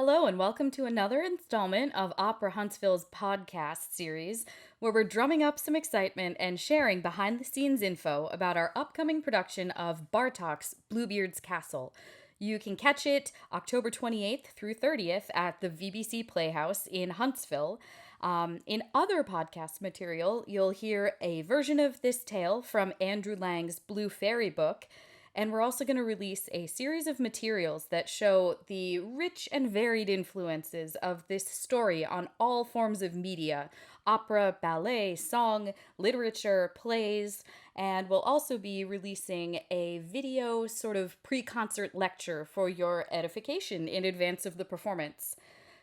Hello, and welcome to another installment of Opera Huntsville's podcast series, where we're drumming up some excitement and sharing behind the scenes info about our upcoming production of Bartók's Bluebeard's Castle. You can catch it October 28th through 30th at the VBC Playhouse in Huntsville. In other podcast material, you'll hear a version of this tale from Andrew Lang's Blue Fairy book. And we're also going to release a series of materials that show the rich and varied influences of this story on all forms of media: opera, ballet, song, literature, plays. And we'll also be releasing a video sort of pre-concert lecture for your edification in advance of the performance.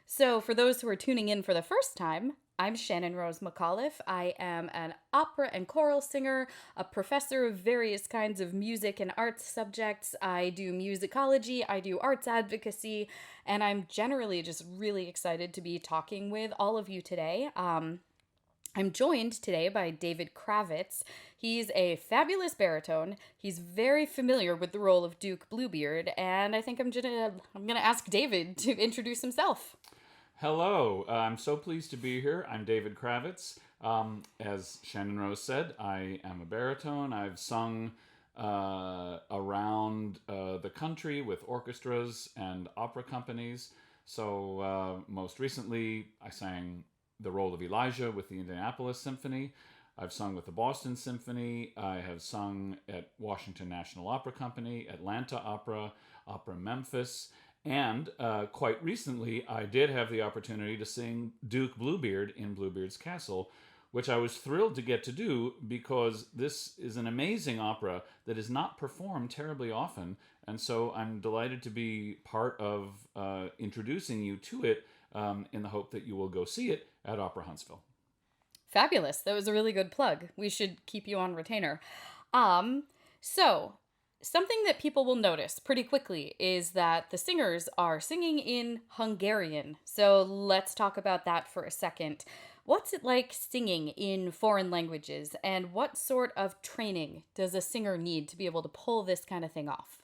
So, for those who are tuning in for the first time, I'm Shannon McAuliffe. I am an opera and choral singer, a professor of various kinds of music and arts subjects. I do musicology, I do arts advocacy, and I'm generally just really excited to be talking with all of you today. I'm joined today by David Kravitz. He's a fabulous baritone. He's very familiar with the role of Duke Bluebeard, and I think I'm gonna ask David to introduce himself. Hello, I'm so pleased to be here. I'm David Kravitz. As Shannon Rose said, I am a baritone. I've sung around the country with orchestras and opera companies. So most recently, I sang the role of Elijah with the Indianapolis Symphony. I've sung with the Boston Symphony. I have sung at Washington National Opera Company, Atlanta Opera, Opera Memphis. And quite recently, I did have the opportunity to sing Duke Bluebeard in Bluebeard's Castle, which I was thrilled to get to do because this is an amazing opera that is not performed terribly often. And so I'm delighted to be part of introducing you to it in the hope that you will go see it at Opera Huntsville. Fabulous. That was a really good plug. We should keep you on retainer. Something that people will notice pretty quickly is that the singers are singing in Hungarian. So let's talk about that for a second. What's it like singing in foreign languages, and what sort of training does a singer need to be able to pull this kind of thing off?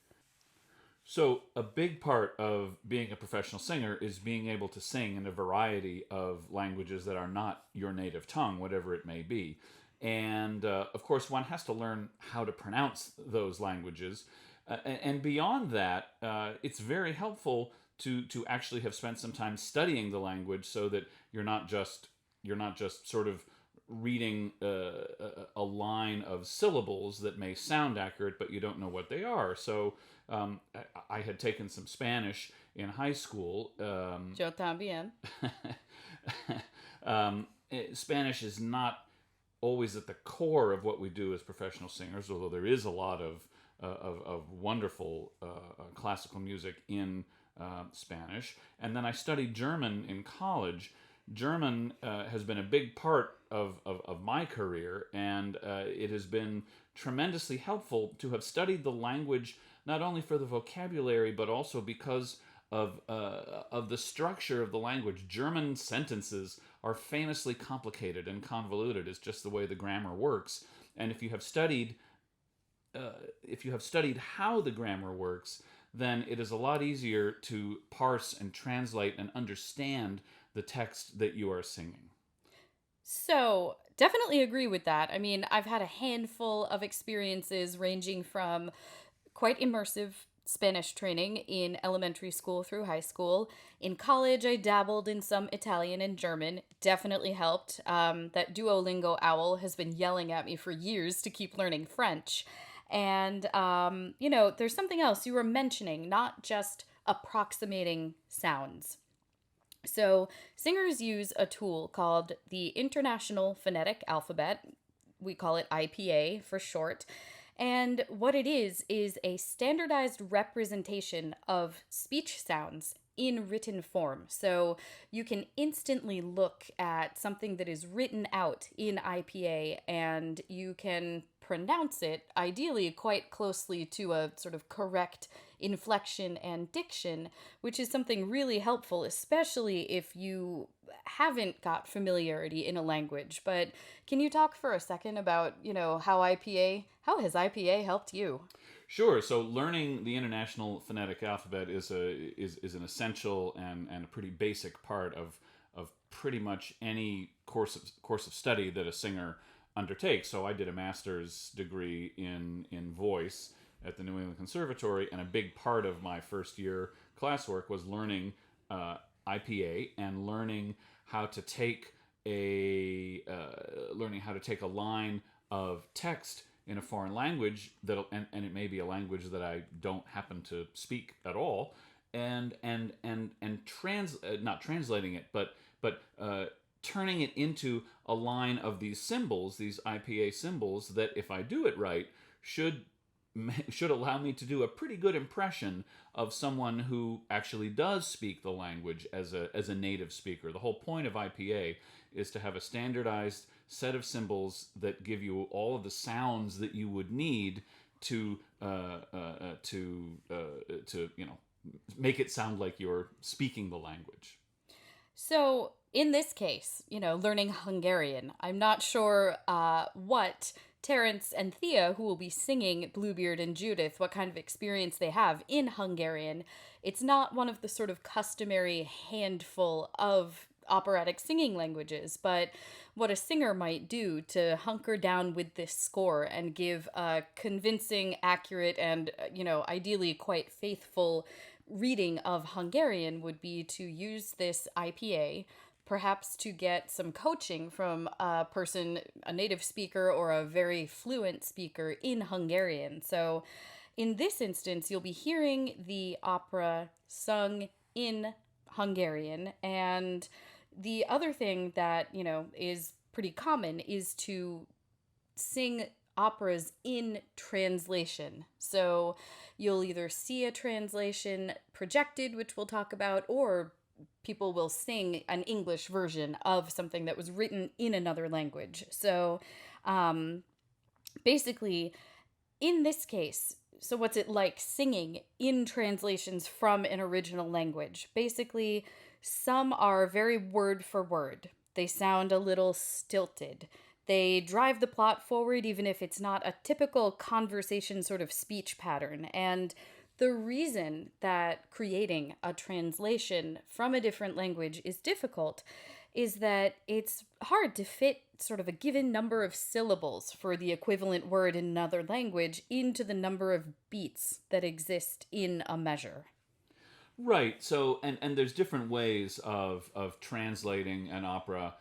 So a big part of being a professional singer is being able to sing in a variety of languages that are not your native tongue, whatever it may be. And of course, one has to learn how to pronounce those languages. And beyond that, it's very helpful to actually have spent some time studying the language, so that you're not just sort of reading a line of syllables that may sound accurate, but you don't know what they are. So I had taken some Spanish in high school. Yo también. Spanish is not always at the core of what we do as professional singers, although there is a lot of wonderful classical music in Spanish. And then I studied German in college. German has been a big part of my career, and it has been tremendously helpful to have studied the language, not only for the vocabulary, but also because of the structure of the language. German sentences are famously complicated and convoluted. It's just the way the grammar works. And if you have studied how the grammar works, then it is a lot easier to parse and translate and understand the text that you are singing. So, definitely agree with that. I mean, I've had a handful of experiences ranging from quite immersive Spanish training in elementary school through high school. In college, I dabbled in some Italian and German. Definitely helped. That Duolingo owl has been yelling at me for years to keep learning French. And, there's something else you were mentioning, not just approximating sounds. So, singers use a tool called the International Phonetic Alphabet. We call it IPA for short. And what it is a standardized representation of speech sounds in written form. So you can instantly look at something that is written out in IPA and you can pronounce it, ideally quite closely to a sort of correct inflection and diction, which is something really helpful, especially if you haven't got familiarity in a language. But can you talk for a second about, how has IPA helped you? Sure. So learning the International Phonetic Alphabet is an essential and a pretty basic part of pretty much any course of study that a singer undertakes. So I did a master's degree in voice at the New England Conservatory, and a big part of my first year classwork was learning IPA and how to take learning how to take a line of text in a foreign language and it may be a language that I don't happen to speak at all, not translating it, but turning it into a line of these symbols, these IPA symbols, that if I do it right, should allow me to do a pretty good impression of someone who actually does speak the language as a native speaker. The whole point of IPA is to have a standardized set of symbols that give you all of the sounds that you would need to make it sound like you're speaking the language. So in this case, learning Hungarian, I'm not sure what Terence and Thea, who will be singing Bluebeard and Judith, what kind of experience they have in Hungarian. It's not one of the sort of customary handful of operatic singing languages, but what a singer might do to hunker down with this score and give a convincing, accurate, and, ideally quite faithful reading of Hungarian would be to use this IPA, perhaps to get some coaching from a person, a native speaker or a very fluent speaker in Hungarian. So in this instance, you'll be hearing the opera sung in Hungarian. And the other thing that, is pretty common is to sing operas in translation. So you'll either see a translation projected, which we'll talk about, or people will sing an English version of something that was written in another language. So basically, in this case, so what's it like singing in translations from an original language? Basically, some are very word for word. They sound a little stilted. They drive the plot forward even if it's not a typical conversation sort of speech pattern. And the reason that creating a translation from a different language is difficult is that it's hard to fit sort of a given number of syllables for the equivalent word in another language into the number of beats that exist in a measure. Right. So, and there's different ways of translating an opera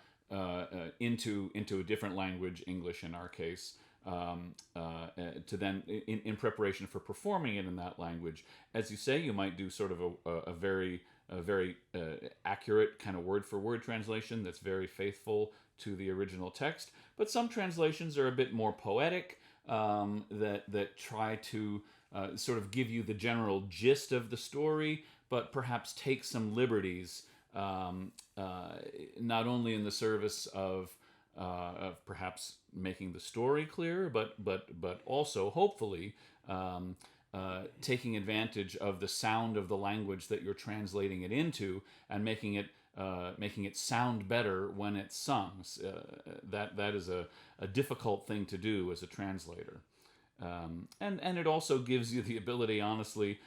into a different language, English in our case, to then in preparation for performing it in that language. As you say, you might do sort of a very accurate kind of word for word translation that's very faithful to the original text. But some translations are a bit more poetic, that try to sort of give you the general gist of the story, but perhaps take some liberties, not only in the service of perhaps making the story clearer, but also hopefully taking advantage of the sound of the language that you're translating it into and making it sound better when it's sung. That is a difficult thing to do as a translator, and it also gives you the ability, honestly,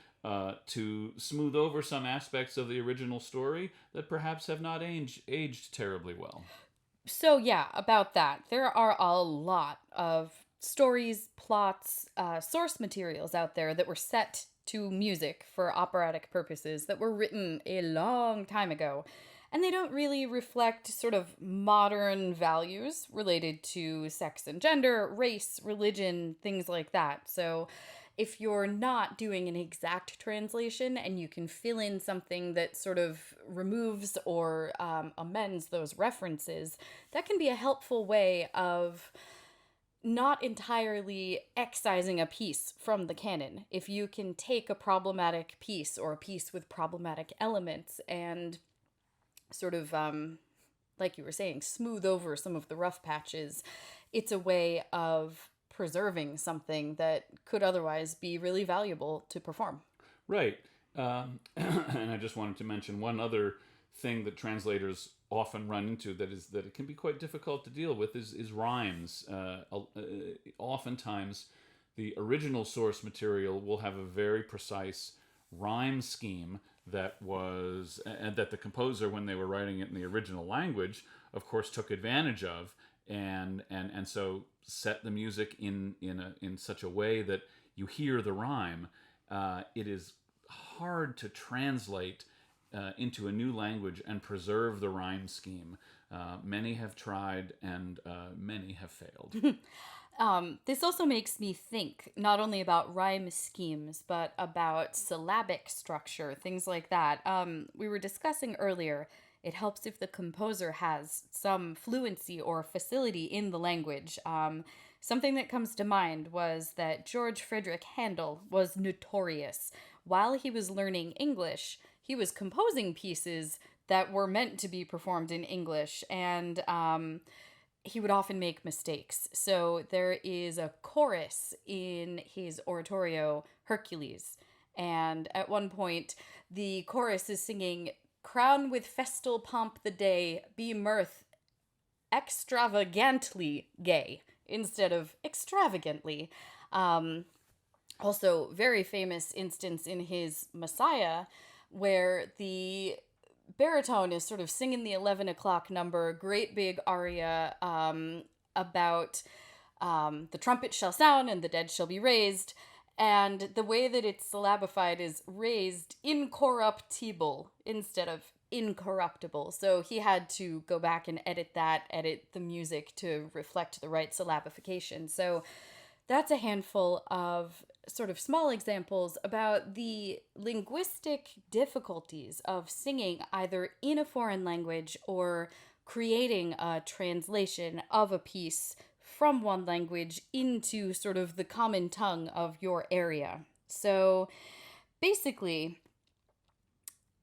to smooth over some aspects of the original story that perhaps have not aged terribly well. So, yeah, about that. There are a lot of stories, plots, source materials out there that were set to music for operatic purposes that were written a long time ago. And they don't really reflect sort of modern values related to sex and gender, race, religion, things like that. So if you're not doing an exact translation and you can fill in something that sort of removes or amends those references, that can be a helpful way of not entirely excising a piece from the canon. If you can take a problematic piece or a piece with problematic elements and sort of, like you were saying, smooth over some of the rough patches, it's a way of preserving something that could otherwise be really valuable to perform. Right. And I just wanted to mention one other thing that translators often run into that it can be quite difficult to deal with is rhymes. Oftentimes the original source material will have a very precise rhyme scheme that was, and that the composer, when they were writing it in the original language, of course, took advantage of, and so set the music in such a way that you hear the rhyme. It is hard to translate into a new language and preserve the rhyme scheme. Many have tried, and many have failed. This also makes me think not only about rhyme schemes, but about syllabic structure, things like that. We were discussing earlier, it helps if the composer has some fluency or facility in the language. Something that comes to mind was that George Frederick Handel was notorious. While he was learning English, he was composing pieces that were meant to be performed in English, and he would often make mistakes. So there is a chorus in his oratorio, Hercules. And at one point, the chorus is singing, "Crown with festal pomp the day, be mirth extravagantly gay," instead of extravagantly. Also, very famous instance in his Messiah, where the baritone is sort of singing the 11 o'clock number, great big aria about the trumpet shall sound and the dead shall be raised. And the way that it's syllabified is raised incorruptible instead of incorruptible. So he had to go back and edit the music to reflect the right syllabification. So that's a handful of sort of small examples about the linguistic difficulties of singing either in a foreign language or creating a translation of a piece from one language into sort of the common tongue of your area. So basically,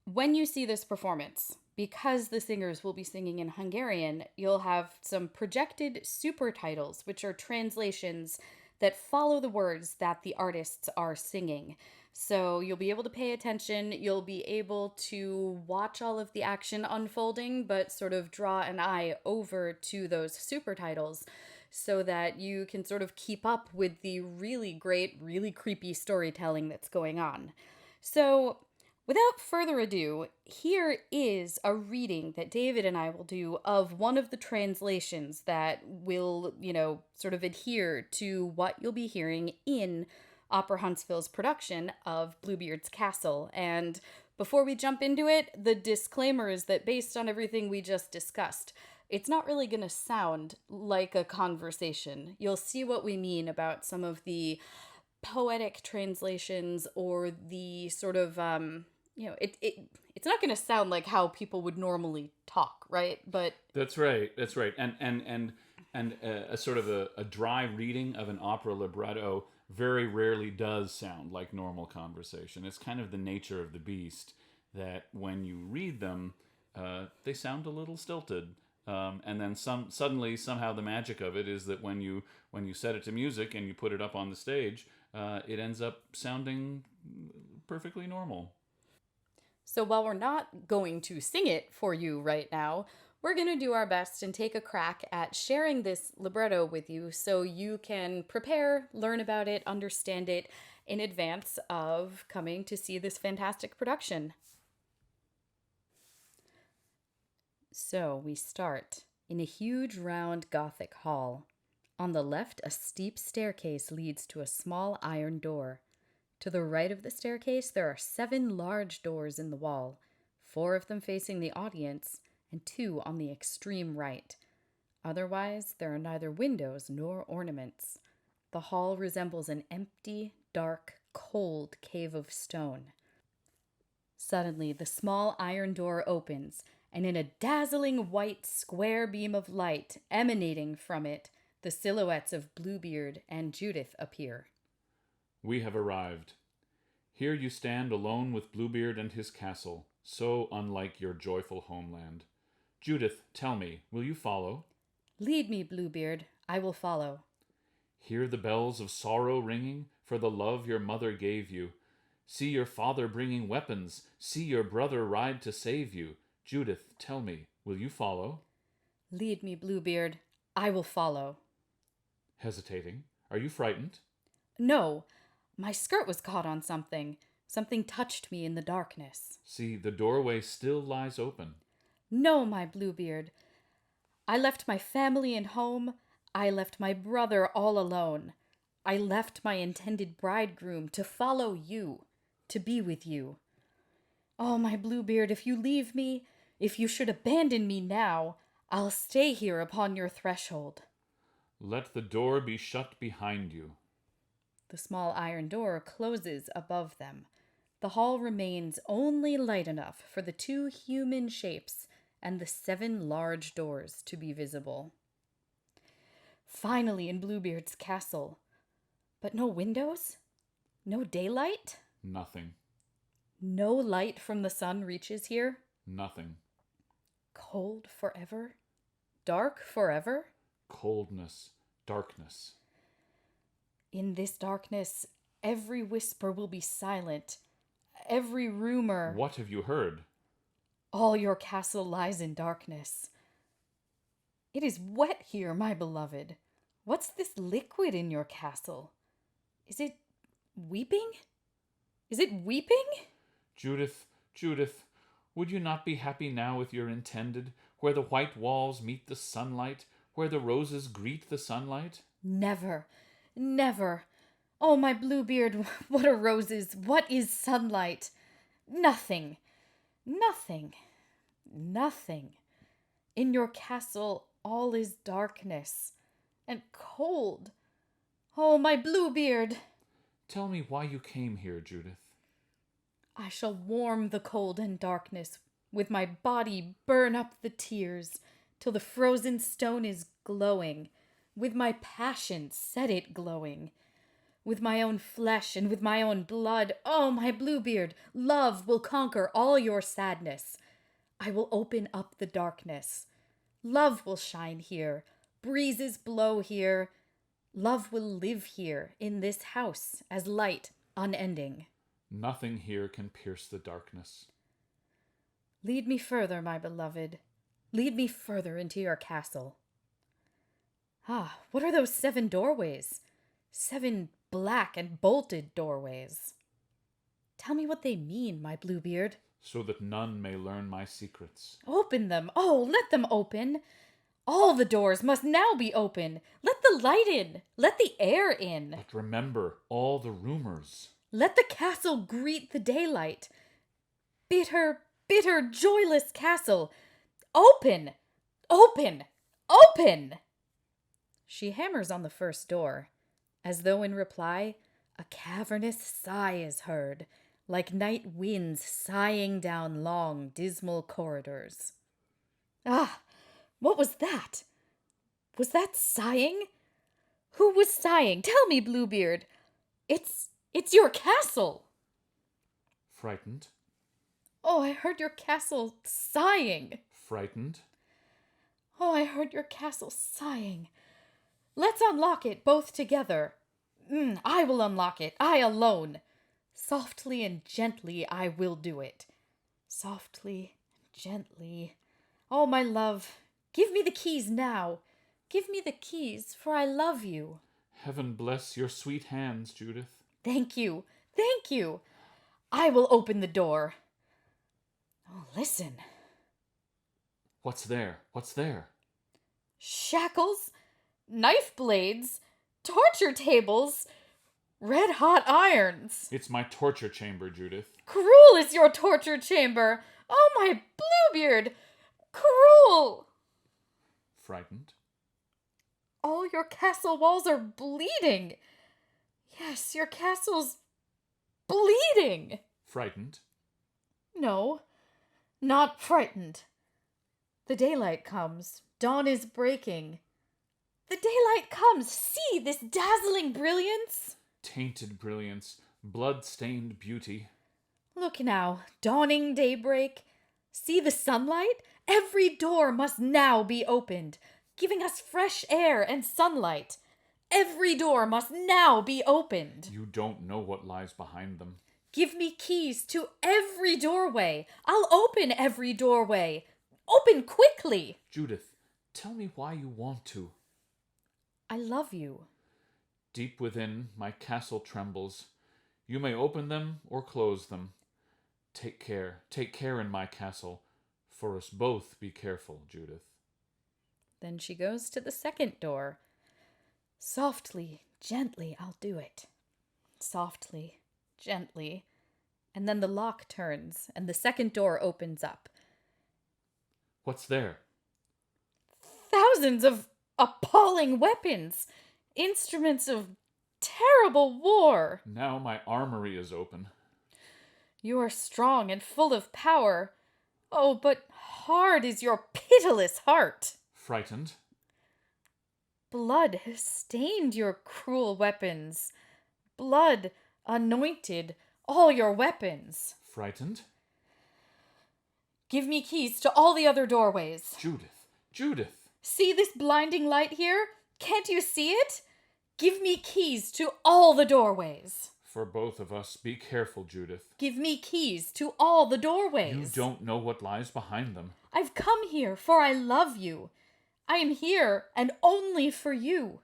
when you see this performance, because the singers will be singing in Hungarian, you'll have some projected supertitles, which are translations that follow the words that the artists are singing. So you'll be able to pay attention, you'll be able to watch all of the action unfolding, but sort of draw an eye over to those supertitles so that you can sort of keep up with the really great, really creepy storytelling that's going on. So without further ado, here is a reading that David and I will do of one of the translations that will, sort of adhere to what you'll be hearing in Opera Huntsville's production of Bluebeard's Castle. And before we jump into it, the disclaimer is that based on everything we just discussed, it's not really going to sound like a conversation. You'll see what we mean about some of the poetic translations or the sort of it's not going to sound like how people would normally talk, right? But that's right, and a sort of a dry reading of an opera libretto very rarely does sound like normal conversation. It's kind of the nature of the beast that when you read them, they sound a little stilted. And then suddenly somehow the magic of it is that when you set it to music and you put it up on the stage, it ends up sounding perfectly normal. So while we're not going to sing it for you right now, we're going to do our best and take a crack at sharing this libretto with you so you can prepare, learn about it, understand it in advance of coming to see this fantastic production. So we start in a huge round Gothic hall. On the left, a steep staircase leads to a small iron door. To the right of the staircase, there are 7 large doors in the wall, 4 of them facing the audience, and 2 on the extreme right. Otherwise, there are neither windows nor ornaments. The hall resembles an empty, dark, cold cave of stone. Suddenly, the small iron door opens, and in a dazzling white square beam of light emanating from it, the silhouettes of Bluebeard and Judith appear. We have arrived. Here you stand alone with Bluebeard and his castle, so unlike your joyful homeland. Judith, tell me, will you follow? Lead me, Bluebeard. I will follow. Hear the bells of sorrow ringing for the love your mother gave you. See your father bringing weapons. See your brother ride to save you. Judith, tell me, will you follow? Lead me, Bluebeard. I will follow. Hesitating. Are you frightened? No, my skirt was caught on something. Something touched me in the darkness. See, the doorway still lies open. No, my Bluebeard. I left my family and home. I left my brother all alone. I left my intended bridegroom to follow you, to be with you. Oh, my Bluebeard, if you leave me, if you should abandon me now, I'll stay here upon your threshold. Let the door be shut behind you. The small iron door closes above them. The hall remains only light enough for the 2 human shapes and the 7 large doors to be visible. Finally in Bluebeard's castle. But no windows? No daylight? Nothing. No light from the sun reaches here? Nothing. Cold forever? Dark forever? Coldness. Darkness. In this darkness, every whisper will be silent. Every rumor. What have you heard? All your castle lies in darkness. It is wet here, my beloved. What's this liquid in your castle? Is it weeping? Is it weeping? Judith, Judith, would you not be happy now with your intended, where the white walls meet the sunlight, where the roses greet the sunlight? Never, never. Oh, my Bluebeard, what are roses? What is sunlight? Nothing, nothing, nothing. In your castle, all is darkness and cold. Oh, my Bluebeard! Tell me why you came here, Judith. I shall warm the cold and darkness, with my body burn up the tears, till the frozen stone is glowing, with my passion set it glowing, with my own flesh and with my own blood. Oh, my Bluebeard, love will conquer all your sadness. I will open up the darkness. Love will shine here, breezes blow here. Love will live here in this house as light unending. Nothing here can pierce the darkness. Lead me further, my beloved. Lead me further into your castle. Ah, what are those 7 doorways? 7 black and bolted doorways. Tell me what they mean, my Bluebeard. So that none may learn my secrets. Open them. Oh, let them open. All the doors must now be open. Let the light in. Let the air in. But remember all the rumors. Let the castle greet the daylight. Bitter, bitter, joyless castle. Open! Open! Open! She hammers on the first door. As though in reply, a cavernous sigh is heard, like night winds sighing down long, dismal corridors. Ah, what was that? Was that sighing? Who was sighing? Tell me, Bluebeard. It's your castle. Frightened? Oh, I heard your castle sighing. Frightened? Oh, I heard your castle sighing. Let's unlock it both together. I will unlock it, I alone. Softly and gently I will do it. Softly and gently. Oh, my love, give me the keys now. Give me the keys, for I love you. Heaven bless your sweet hands, Judith. Thank you, thank you. I will open the door. Oh, listen. What's there? What's there? Shackles, knife blades, torture tables, red-hot irons. It's my torture chamber, Judith. Cruel is your torture chamber. Oh, my Bluebeard, cruel. Frightened? All your castle walls are bleeding. Yes, your castle's bleeding. Frightened? No, not frightened. The daylight comes. Dawn is breaking. The daylight comes. See this dazzling brilliance? Tainted brilliance, blood-stained beauty. Look now, dawning daybreak. See the sunlight? Every door must now be opened, giving us fresh air and sunlight. Every door must now be opened. You don't know what lies behind them. Give me keys to every doorway. I'll open every doorway. Open quickly. Judith, tell me why you want to. I love you. Deep within, my castle trembles. You may open them or close them. Take care in my castle. For us both be careful, Judith. Then she goes to the second door. Softly, gently, I'll do it. Softly, gently. And then the lock turns, and the second door opens up. What's there? Thousands of appalling weapons, instruments of terrible war. Now my armory is open. You are strong and full of power. Oh, but hard is your pitiless heart. Frightened? Blood has stained your cruel weapons. Blood anointed all your weapons. Frightened? Give me keys to all the other doorways. Judith! See this blinding light here? Can't you see it? Give me keys to all the doorways. For both of us, be careful, Judith. Give me keys to all the doorways. You don't know what lies behind them. I've come here for I love you. I am here and only for you.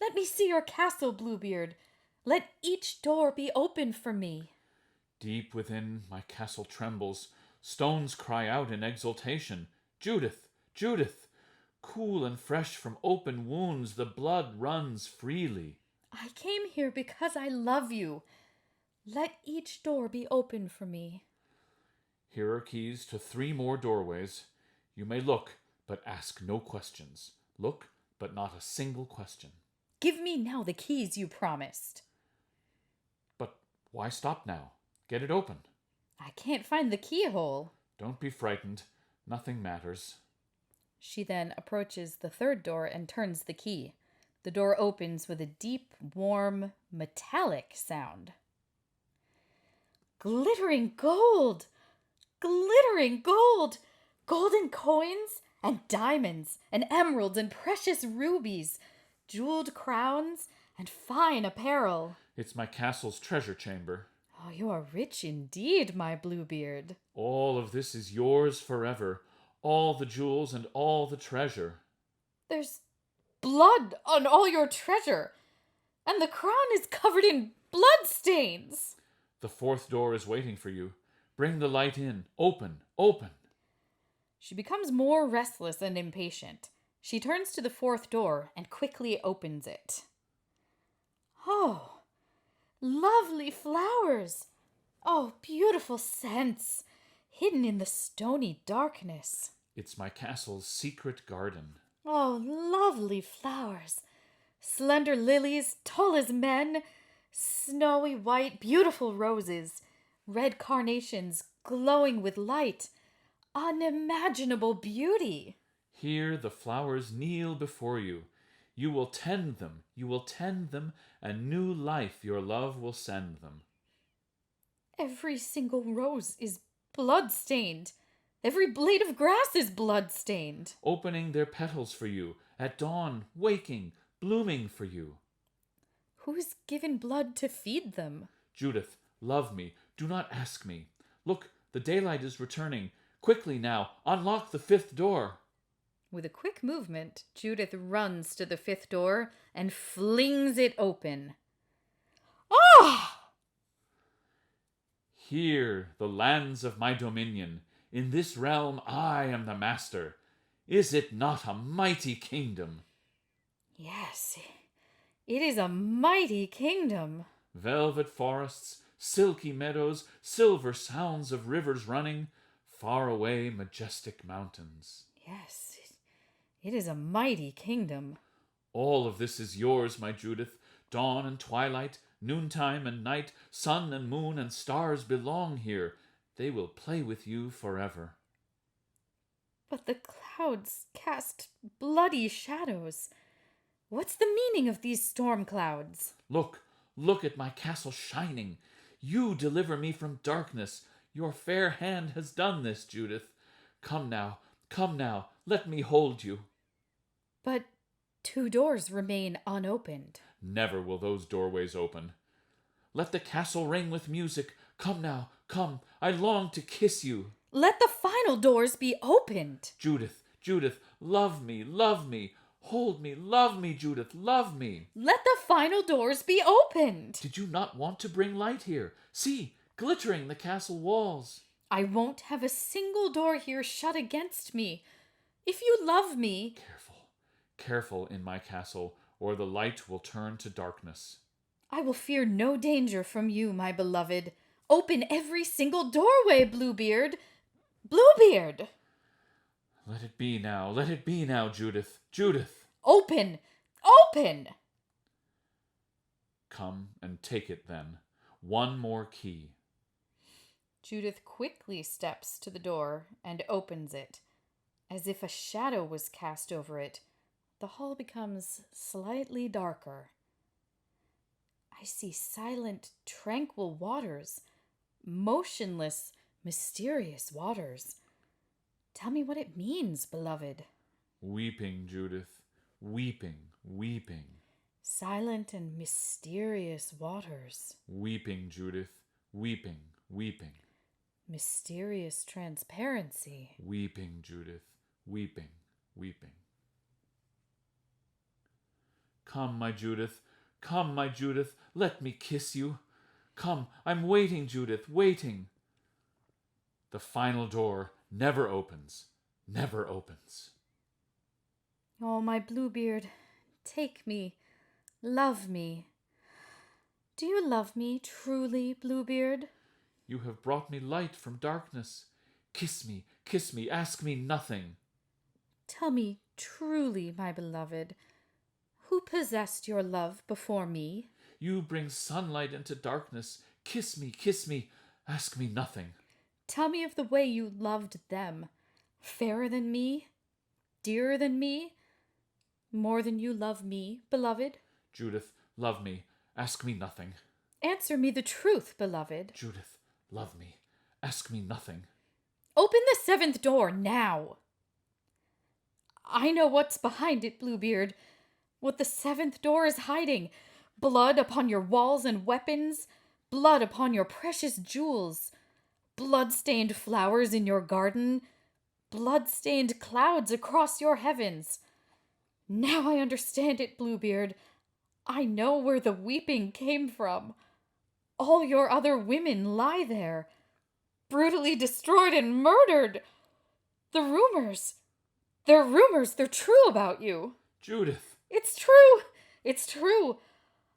Let me see your castle, Bluebeard. Let each door be open for me. Deep within, my castle trembles. Stones cry out in exultation. Judith! Judith! Cool and fresh from open wounds, the blood runs freely. I came here because I love you. Let each door be open for me. Here are keys to 3 more doorways. You may look, but ask no questions. Look, but not a single question. Give me now the keys you promised. But why stop now? Get it open. I can't find the keyhole. Don't be frightened. Nothing matters. She then approaches the third door and turns the key. The door opens with a deep, warm, metallic sound. Glittering gold! Glittering gold! Golden coins and diamonds and emeralds and precious rubies, jeweled crowns and fine apparel. It's my castle's treasure chamber. Oh, you are rich indeed, my Bluebeard. All of this is yours forever. All the jewels and all the treasure. There's blood on all your treasure, and the crown is covered in bloodstains. The 4th door is waiting for you. Bring the light in. Open, open. She becomes more restless and impatient. She turns to the 4th door and quickly opens it. Oh, lovely flowers. Oh, beautiful scents, hidden in the stony darkness. It's my castle's secret garden. Oh, lovely flowers. Slender lilies, tall as men, snowy white, beautiful roses, red carnations glowing with light, unimaginable beauty. Here the flowers kneel before you. You will tend them, and new life your love will send them. Every single rose is blood-stained. Every blade of grass is blood-stained. Opening their petals for you, at dawn, waking, blooming for you. Who's given blood to feed them? Judith, love me. Do not ask me. Look, the daylight is returning. Quickly now, unlock the 5th door. With a quick movement, Judith runs to the 5th door and flings it open. Ah! Here, the lands of my dominion. In this realm I am the master. Is it not a mighty kingdom? Yes, it is a mighty kingdom. Velvet forests, silky meadows, silver sounds of rivers running, far away majestic mountains. Yes, it is a mighty kingdom. All of this is yours, my Judith. Dawn and twilight, noontime and night, sun and moon and stars belong here. They will play with you forever. But the clouds cast bloody shadows. What's the meaning of these storm clouds? Look at my castle shining. You deliver me from darkness. Your fair hand has done this, Judith. Come now, let me hold you. But 2 doors remain unopened. Never will those doorways open. Let the castle ring with music. Come now, come. I long to kiss you. Let the final doors be opened. Judith, love me. Hold me, love me, Judith, love me. Let the final doors be opened. Did you not want to bring light here? See, glittering the castle walls. I won't have a single door here shut against me. If you love me... Careful, careful in my castle, or the light will turn to darkness. I will fear no danger from you, my beloved. Open every single doorway, Bluebeard. Bluebeard! Let it be now, Judith, Judith. Open! Open! Come and take it then. One more key. Judith quickly steps to the door and opens it. As if a shadow was cast over it, the hall becomes slightly darker. I see silent, tranquil waters, motionless, mysterious waters. Tell me what it means, beloved. Weeping, Judith, weeping, weeping. Silent and mysterious waters. Weeping, Judith, weeping, weeping. Mysterious transparency. Weeping, Judith, weeping, weeping. Come, my Judith, let me kiss you. Come, I'm waiting, Judith, waiting. The final door never opens, never opens. Oh, my Bluebeard, take me, love me. Do you love me truly, Bluebeard? You have brought me light from darkness. Kiss me, ask me nothing. Tell me truly, my beloved, who possessed your love before me? You bring sunlight into darkness. Kiss me, ask me nothing. Tell me of the way you loved them. Fairer than me? Dearer than me? More than you love me, beloved? Judith, love me, ask me nothing. Answer me the truth, beloved. Judith, love me, ask me nothing. Open the 7th door now. I know what's behind it, Bluebeard. What the 7th door is hiding. Blood upon your walls and weapons. Blood upon your precious jewels. Blood-stained flowers in your garden. Blood-stained clouds across your heavens. Now I understand it, Bluebeard. I know where the weeping came from. All your other women lie there, brutally destroyed and murdered. They're rumors, they're true about you. Judith! It's true.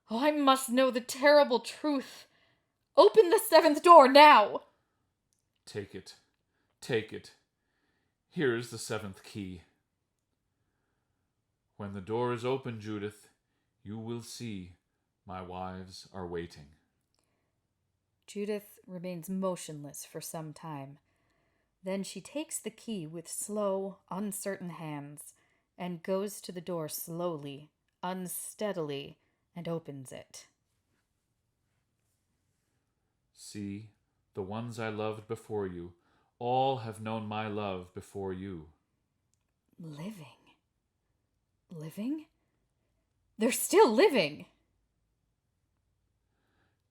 Oh, I must know the terrible truth. Open the 7th door now. Take it. Here is the 7th key. When the door is open, Judith, you will see my wives are waiting. Judith remains motionless for some time. Then she takes the key with slow, uncertain hands and goes to the door slowly, unsteadily, and opens it. See, the ones I loved before you, all have known my love before you. Living? They're still living!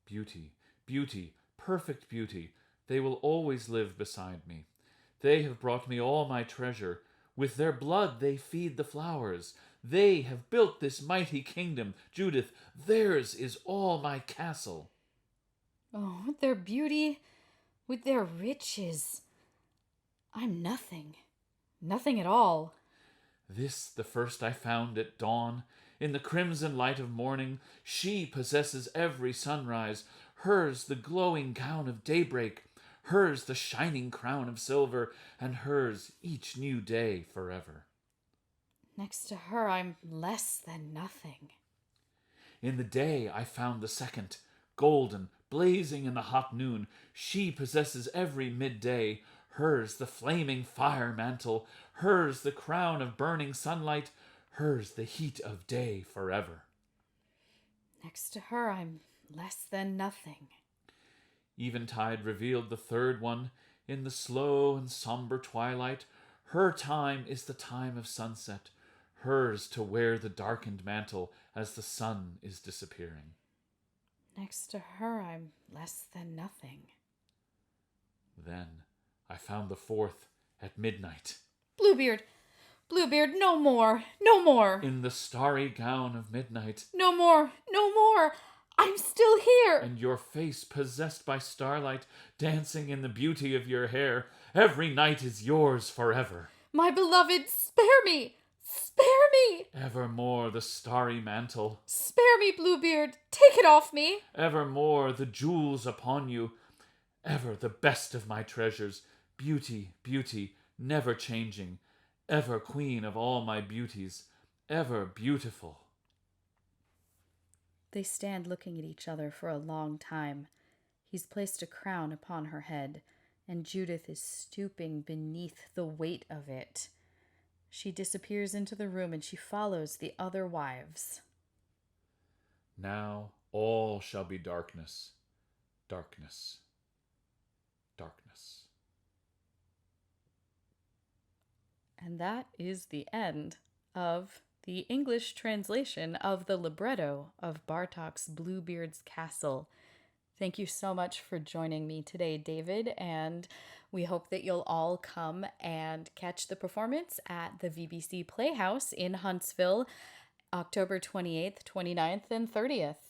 Beauty, perfect beauty, they will always live beside me. They have brought me all my treasure. With their blood they feed the flowers. They have built this mighty kingdom. Judith, theirs is all my castle. Oh, with their beauty, with their riches, I'm nothing. Nothing at all. This, the first I found at dawn, in the crimson light of morning. She possesses every sunrise. Hers the glowing gown of daybreak. Hers the shining crown of silver. And hers each new day forever. Next to her, I'm less than nothing. In the day I found the second, golden, blazing in the hot noon. She possesses every midday. Hers the flaming fire mantle. Hers the crown of burning sunlight. Hers the heat of day forever. Next to her, I'm less than nothing. Eventide revealed the third one in the slow and somber twilight. Her time is the time of sunset. Hers to wear the darkened mantle as the sun is disappearing. Next to her, I'm less than nothing. Then I found the fourth at midnight. Bluebeard! Bluebeard, no more, no more. In the starry gown of midnight. No more, no more. I'm still here. And your face possessed by starlight, dancing in the beauty of your hair. Every night is yours forever. My beloved, spare me. Spare me. Evermore the starry mantle. Spare me, Bluebeard. Take it off me. Evermore the jewels upon you. Ever the best of my treasures. Beauty, beauty, never changing. Ever queen of all my beauties. Ever beautiful. They stand looking at each other for a long time. He's placed a crown upon her head, and Judith is stooping beneath the weight of it. She disappears into the room, and she follows the other wives. Now all shall be darkness, darkness, darkness. And that is the end of the English translation of the libretto of Bartók's Bluebeard's Castle. Thank you so much for joining me today, David, and we hope that you'll all come and catch the performance at the VBC Playhouse in Huntsville, October 28th, 29th, and 30th.